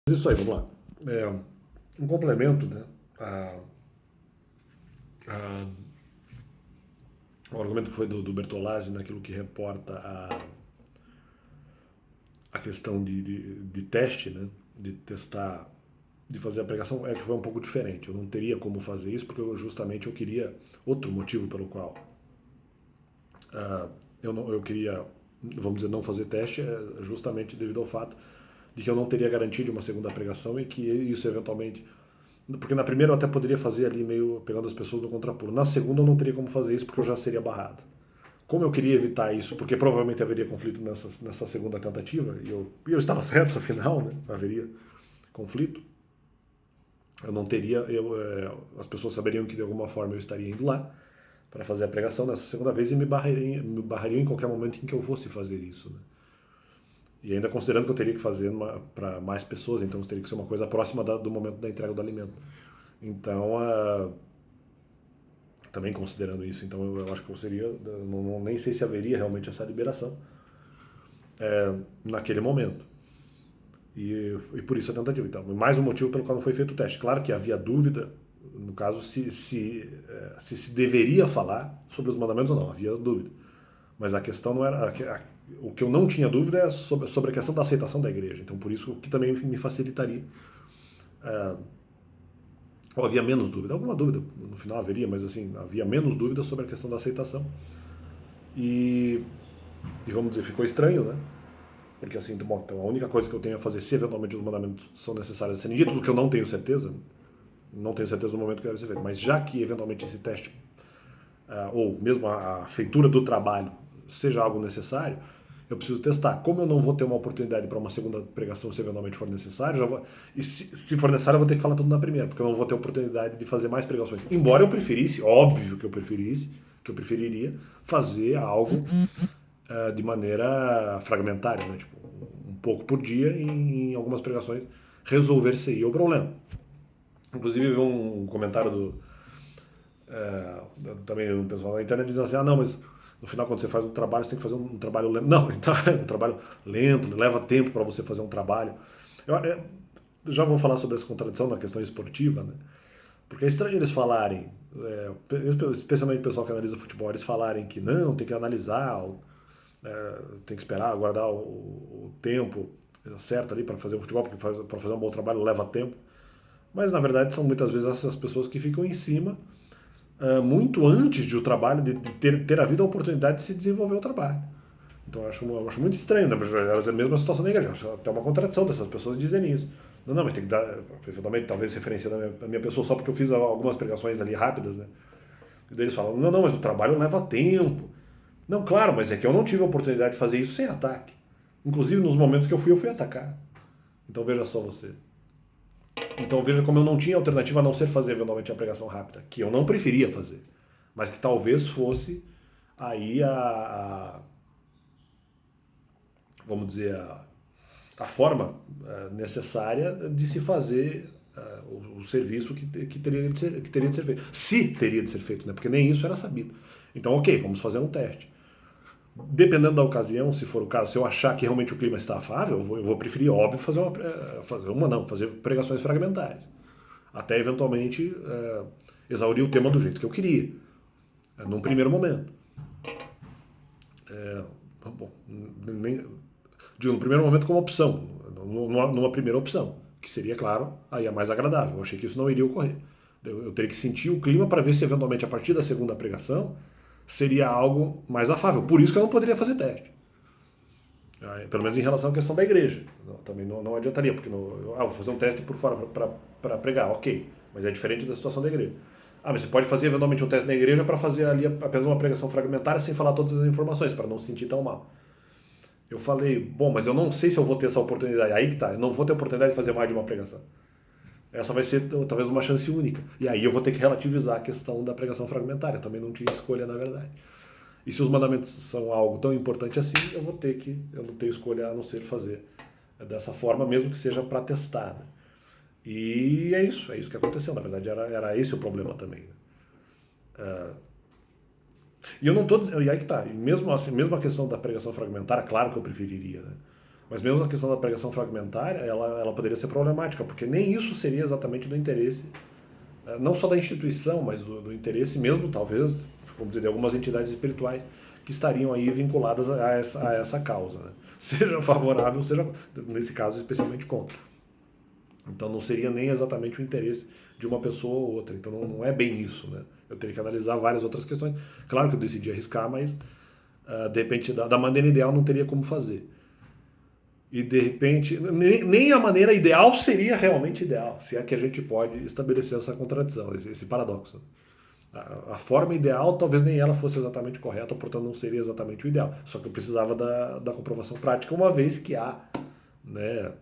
Isso aí, vamos lá. Um complemento, né, a, a- o argumento que foi do Bertolazzi naquilo que reporta a questão de teste, né, de testar, de fazer a pregação, é que foi um pouco diferente. Eu não teria como fazer isso porque justamente eu queria outro motivo pelo qual eu queria, vamos dizer, não fazer teste, justamente devido ao fato de que eu não teria garantia de uma segunda pregação e que isso eventualmente. Porque na primeira eu até poderia fazer ali meio pegando as pessoas no contrapuro. Na segunda eu não teria como fazer isso porque eu já seria barrado. Como eu queria evitar isso, porque provavelmente haveria conflito nessa segunda tentativa, e eu estava certo, afinal, né? Haveria conflito. Eu não teria, as pessoas saberiam que de alguma forma eu estaria indo lá para fazer a pregação nessa segunda vez e me barrariam em qualquer momento em que eu fosse fazer isso. Né? E ainda considerando que eu teria que fazer para mais pessoas, então teria que ser uma coisa próxima do momento da entrega do alimento. Então, também considerando isso, então eu acho que eu seria, nem sei se haveria realmente essa liberação naquele momento. E por isso a tentativa. Então, mais um motivo pelo qual não foi feito o teste. Claro que havia dúvida, no caso, se deveria falar sobre os mandamentos ou não, havia dúvida. Mas a questão não era. O que eu não tinha dúvida é sobre a questão da aceitação da igreja. Então, por isso, o que também me facilitaria. Ou havia menos dúvida. Alguma dúvida, no final haveria, mas assim, havia menos dúvida sobre a questão da aceitação. E, e vamos dizer, ficou estranho, né? Porque assim, bom, então a única coisa que eu tenho a fazer, se eventualmente os mandamentos são necessários a serem ditos, o que eu não tenho certeza, não tenho certeza no momento que deve ser feito, mas já que eventualmente esse teste, ou mesmo a feitura do trabalho, seja algo necessário, eu preciso testar. Como eu não vou ter uma oportunidade para uma segunda pregação se eventualmente for necessário, e se for necessário eu vou ter que falar tudo na primeira, porque eu não vou ter oportunidade de fazer mais pregações. Embora eu preferisse, óbvio que eu preferiria fazer algo de maneira fragmentária, né? Tipo, um pouco por dia e em algumas pregações resolver-se-ia o problema. Inclusive, vi um comentário também um pessoal na internet dizendo assim, não, mas no final quando você faz um trabalho, você tem que fazer um trabalho lento. Não, então, um trabalho lento, leva tempo para você fazer um trabalho. Eu já vou falar sobre essa contradição na questão esportiva, né? Porque é estranho eles falarem, especialmente o pessoal que analisa futebol, eles falarem que não, tem que analisar, tem que esperar, aguardar o tempo certo ali para fazer o futebol, porque para fazer um bom trabalho leva tempo. Mas na verdade são muitas vezes essas pessoas que ficam em cima muito antes de o trabalho, de ter havido a oportunidade de se desenvolver o trabalho. Então eu acho muito estranho, né? Elas é a mesma situação da igreja, acho até uma contradição dessas pessoas dizerem isso. Não, mas tem que dar, eventualmente, talvez referenciando a minha pessoa só porque eu fiz algumas pregações ali rápidas, né? E daí eles falam, não, mas o trabalho leva tempo. Não, claro, mas é que eu não tive a oportunidade de fazer isso sem ataque. Inclusive, nos momentos que eu fui atacar. Então veja só você. Então veja como eu não tinha alternativa a não ser fazer eventualmente a pregação rápida, que eu não preferia fazer, mas que talvez fosse aí vamos dizer, a forma necessária de se fazer o serviço que teria de ser feito. Se teria de ser feito, né? Porque nem isso era sabido. Então, ok, vamos fazer um teste. Dependendo da ocasião, se for o caso, se eu achar que realmente o clima está afável, eu vou preferir, óbvio, fazer pregações fragmentares. Até eventualmente exaurir o tema do jeito que eu queria, num primeiro momento. Bom, nem, digo, no primeiro momento como opção, numa primeira opção, que seria, claro, aí a mais agradável. Eu achei que isso não iria ocorrer. Eu teria que sentir o clima para ver se eventualmente a partir da segunda pregação seria algo mais afável. Por isso que eu não poderia fazer teste. Pelo menos em relação à questão da igreja. Também não adiantaria, porque vou fazer um teste por fora para pregar, ok. Mas é diferente da situação da igreja. Mas você pode fazer eventualmente um teste na igreja para fazer ali apenas uma pregação fragmentária sem falar todas as informações, para não se sentir tão mal. Eu falei, bom, mas eu não sei se eu vou ter essa oportunidade. Aí que tá, eu não vou ter oportunidade de fazer mais de uma pregação. Essa vai ser talvez uma chance única. E aí eu vou ter que relativizar a questão da pregação fragmentária. Eu também não tinha escolha, na verdade. E se os mandamentos são algo tão importante assim, eu não tenho escolha a não ser fazer dessa forma, mesmo que seja para testar. Né? E é isso que aconteceu. Na verdade, era esse o problema também. Né? E eu não estou dizendo, e aí que tá, e mesmo assim, mesmo a questão da pregação fragmentária, claro que eu preferiria, né? Mas mesmo a questão da pregação fragmentária, ela poderia ser problemática, porque nem isso seria exatamente do interesse, não só da instituição, mas do interesse mesmo, talvez, vamos dizer, de algumas entidades espirituais que estariam aí vinculadas a essa causa, né? Seja favorável, seja, nesse caso, especialmente contra. Então não seria nem exatamente o interesse de uma pessoa ou outra. Então não é bem isso, né? Eu teria que analisar várias outras questões. Claro que eu decidi arriscar, mas de repente da maneira ideal não teria como fazer. E de repente, nem a maneira ideal seria realmente ideal, se é que a gente pode estabelecer essa contradição, esse paradoxo. A forma ideal talvez nem ela fosse exatamente correta, portanto não seria exatamente o ideal. Só que eu precisava da comprovação prática, uma vez que há, né,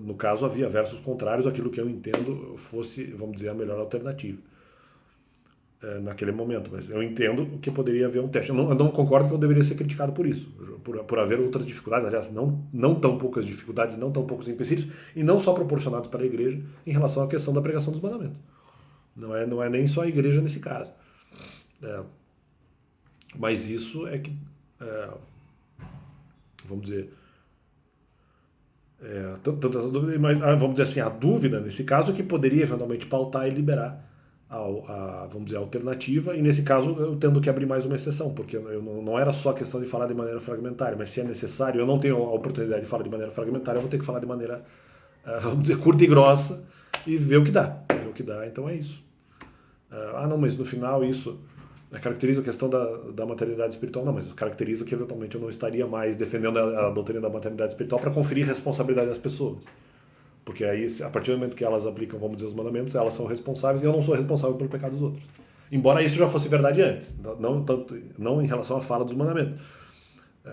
no caso havia versos contrários àquilo que eu entendo fosse, vamos dizer, a melhor alternativa naquele momento, mas eu entendo que poderia haver um teste. Eu não concordo que eu deveria ser criticado por isso, por haver outras dificuldades, aliás, não tão poucas dificuldades, não tão poucos empecilhos, e não só proporcionados para a igreja em relação à questão da pregação dos mandamentos. Não é nem só a igreja nesse caso. Mas isso é que, vamos dizer, tanto essa dúvida, mas vamos dizer assim, a dúvida nesse caso é que poderia eventualmente pautar e liberar vamos dizer, a alternativa, e nesse caso eu tendo que abrir mais uma exceção, porque não era só questão de falar de maneira fragmentária, mas se é necessário, eu não tenho a oportunidade de falar de maneira fragmentária, eu vou ter que falar de maneira, vamos dizer, curta e grossa e ver o que dá. Então é isso. Não, mas no final isso caracteriza a questão da maternidade espiritual, não, mas caracteriza que eventualmente eu não estaria mais defendendo a doutrina da maternidade espiritual para conferir responsabilidade às pessoas. Porque aí, a partir do momento que elas aplicam, vamos dizer, os mandamentos, elas são responsáveis e eu não sou responsável pelo pecado dos outros. Embora isso já fosse verdade antes, não em relação à fala dos mandamentos,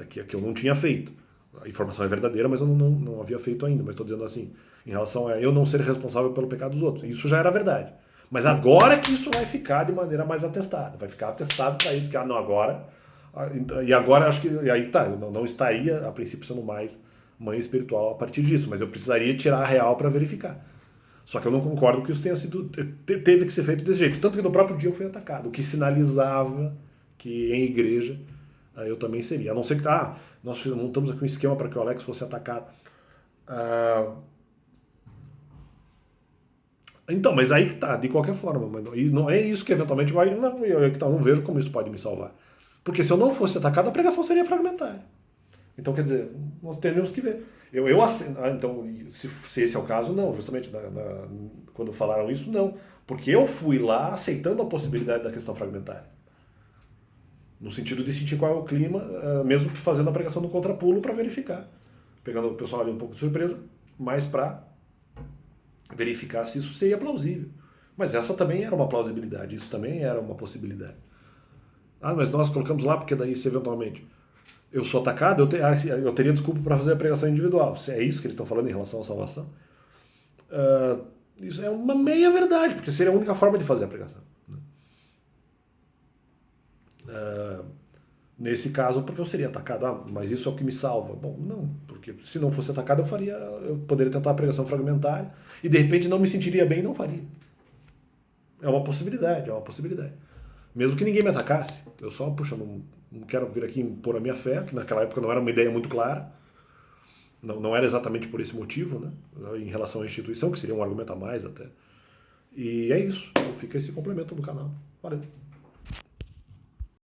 que eu não tinha feito. A informação é verdadeira, mas eu não havia feito ainda. Mas estou dizendo assim, em relação a eu não ser responsável pelo pecado dos outros. Isso já era verdade. Mas agora que isso vai ficar de maneira mais atestada. Vai ficar atestado para eles que, não, agora... E agora acho que... E aí tá, eu não estaria, a princípio, sendo mais mãe espiritual a partir disso, mas eu precisaria tirar a real para verificar. Só que eu não concordo que isso tenha sido, teve que ser feito desse jeito. Tanto que no próprio dia eu fui atacado, o que sinalizava que em igreja eu também seria. A não ser que nós montamos aqui um esquema para que o Alex fosse atacado. Então, mas aí que tá, de qualquer forma. E não é isso que eventualmente vai... eu não vejo como isso pode me salvar. Porque se eu não fosse atacado, a pregação seria fragmentária. Então, quer dizer, nós teríamos que ver. Então, se esse é o caso, não. Justamente quando falaram isso, não. Porque eu fui lá aceitando a possibilidade da questão fragmentária. No sentido de sentir qual é o clima, mesmo fazendo a pregação do contrapulo para verificar. Pegando o pessoal ali um pouco de surpresa, mas para verificar se isso seria plausível. Mas essa também era uma plausibilidade, isso também era uma possibilidade. Mas nós colocamos lá porque daí, se eventualmente eu sou atacado, eu teria desculpa para fazer a pregação individual. Se é isso que eles estão falando em relação à salvação, isso é uma meia verdade, porque seria a única forma de fazer a pregação. Nesse caso, porque eu seria atacado. Mas isso é o que me salva. Bom, não, porque se não fosse atacado, eu poderia tentar a pregação fragmentária e de repente não me sentiria bem e não faria. É uma possibilidade. Mesmo que ninguém me atacasse. Eu só, não quero vir aqui impor a minha fé, que naquela época não era uma ideia muito clara. Não era exatamente por esse motivo, né? Em relação à instituição, que seria um argumento a mais até. E é isso. Então fica esse complemento no canal. Valeu.